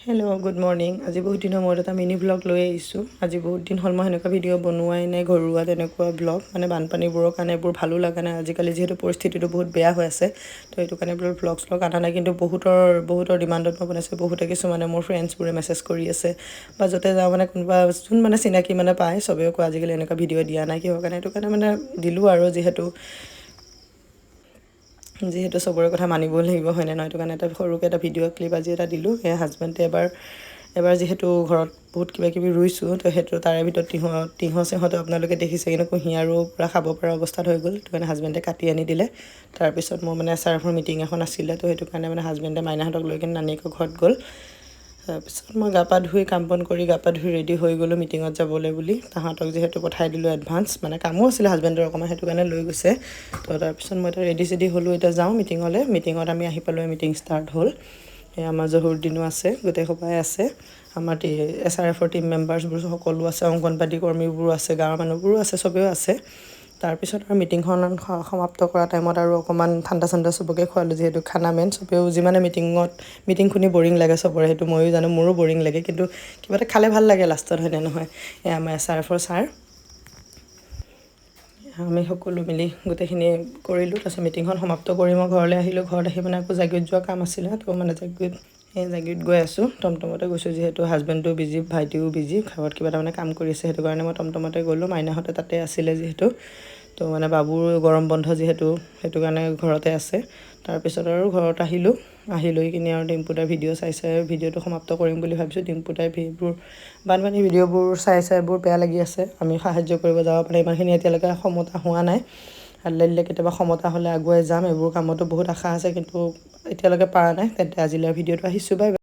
Hello' good morning. আজি বহুত দিনৰ মূৰত এটা মিনি ব্লগ লৈ আহিছোঁ। আজি বহুত দিন হ'ল মই সেনেকুৱা ভিডিঅ' বনোৱাই নাই, ঘৰুৱা তেনেকুৱা ব্লগ। মানে বানপানীবোৰৰ কাৰণে এইবোৰ ভালো লগা নাই, আজিকালি যিহেতু পৰিস্থিতিটো বহুত বেয়া হৈ আছে, তো সেইটো কাৰণে এইবোৰ ব্লগ শ্লগ অনা নাই। কিন্তু বহুতৰ ডিমাণ্ডত মই বনাইছোঁ। বহুতে কিছুমানে মোৰ ফ্ৰেণ্ডছবোৰে মেছেজ কৰি আছে, বা য'তে যাওঁ মানে কোনোবা যোন মানে চিনাকি মানে পায়, চবেও কয় আজিকালি এনেকুৱা ভিডিঅ' দিয়া নাই কিহৰ কাৰণে। সেইটো কাৰণে মানে দিলোঁ আৰু যিহেতু চবৰে কথা মানিব লাগিব, হয়নে নহয়? সেইটো কাৰণে এটা সৰুকৈ এটা ভিডিঅ' ক্লিপ আজি এটা দিলোঁ। সেই হাজবেণ্ডে এবাৰ যিহেতু ঘৰত বহুত কিবাকিবি ৰুইছোঁ, তো সেইটো তাৰে ভিতৰত তিঁয়হ চিঁহতো আপোনালোকে দেখিছে, কিন্তু কুঁহিয়াৰো পূৰা খাব পৰা অৱস্থাত হৈ গ'ল। সেইটো কাৰণে হাজবেণ্ডে কাটি আনি দিলে। তাৰপিছত মোৰ মানে SRFৰ মিটিং এখন আছিলে, তো সেইটো কাৰণে মানে হাজবেণ্ডে মাইনাহঁতক লৈ কিনে নানীয়েকৰ ঘৰত গ'ল। তাৰপিছত মই গা পা ধুই কাম বন কৰি গা পা ধুই ৰেডি হৈ গ'লোঁ মিটিঙত যাবলৈ বুলি। তাহাঁতক যিহেতু পঠাই দিলোঁ এডভান্স, মানে কামো আছিলে হাজবেণ্ডৰ অকণমান, সেইটো কাৰণে লৈ গৈছে। তো তাৰপিছত মই এতিয়া ৰেডি চেডি হ'লোঁ, এতিয়া যাওঁ মিটিঙলৈ। মিটিঙত আমি আহি পালোঁ, মিটিং ষ্টাৰ্ট হ'ল। আমাৰ জহুৰদিনো আছে, গোটেইসোপাই আছে। আমাৰ SRFৰ টিম মেম্বাৰ্ছবোৰ সকলো আছে, অংগনবাদী কৰ্মীবোৰো আছে, গাঁৱৰ মানুহবোৰো আছে, চবেও আছে। তাৰপিছত আৰু মিটিংখন সমাপ্ত কৰা টাইমত আৰু অকণমান ঠাণ্ডা চাণ্ডা চবকে খোৱালোঁ, যিহেতু খানা মেইন। চবেও যিমানে মিটিং শুনি বৰিং লাগে চবৰে, সেইটো ময়ো জানো, মোৰো বৰিং লাগে, কিন্তু কিবা এটা খালে ভাল লাগে লাষ্টত, হয়নে নহয়? আমাৰ SRFৰ ছাৰ, আমি সকলো মিলি গোটেইখিনি কৰিলোঁ। তাৰপিছত মিটিংখন সমাপ্ত কৰি মই ঘৰলৈ আহিলোঁ। ঘৰত আহি মানে আকৌ জাগিত যোৱা কাম আছিলে, তো মানে জাগিত গৈ আছোঁ। টমটমতে গৈছোঁ, যিহেতু হাজবেণ্ডো বিজি, ভাইটিও বিজি, ঘৰত কিবা এটা মানে কাম কৰি আছে, সেইটো কাৰণে মই টমটমতে গ'লোঁ। মাইনাহঁতে তাতে আছিলে যিহেতু, তো মানে বাবুৰ গৰম বন্ধ যিহেতু, সেইটো কাৰণে ঘৰতে আছে। তাৰপিছত আৰু ঘৰত আহিলোঁ। আহি লৈ কিনে আৰু ডিম্পুদাই ভিডিঅ' চাই ভিডিঅ'টো সমাপ্ত কৰিম বুলি ভাবিছোঁ। ডিম্পুদাই বানপানী ভিডিঅ'বোৰ চাই বৰ বেয়া লাগি আছে। আমি সাহাৰ্য কৰিব যাব পাৰে, ইমানখিনি এতিয়ালৈকে সমতা হোৱা নাই। আল্লাই দিলে কেতিয়াবা সমতা হ'লে আগুৱাই যাম। এইবোৰ কামতো বহুত আশা আছে, কিন্তু এতিয়ালৈকে পৰা নাই। তেন্তে আজিলৈ ভিডিঅ'টো আহিছোঁ, বাই বাই।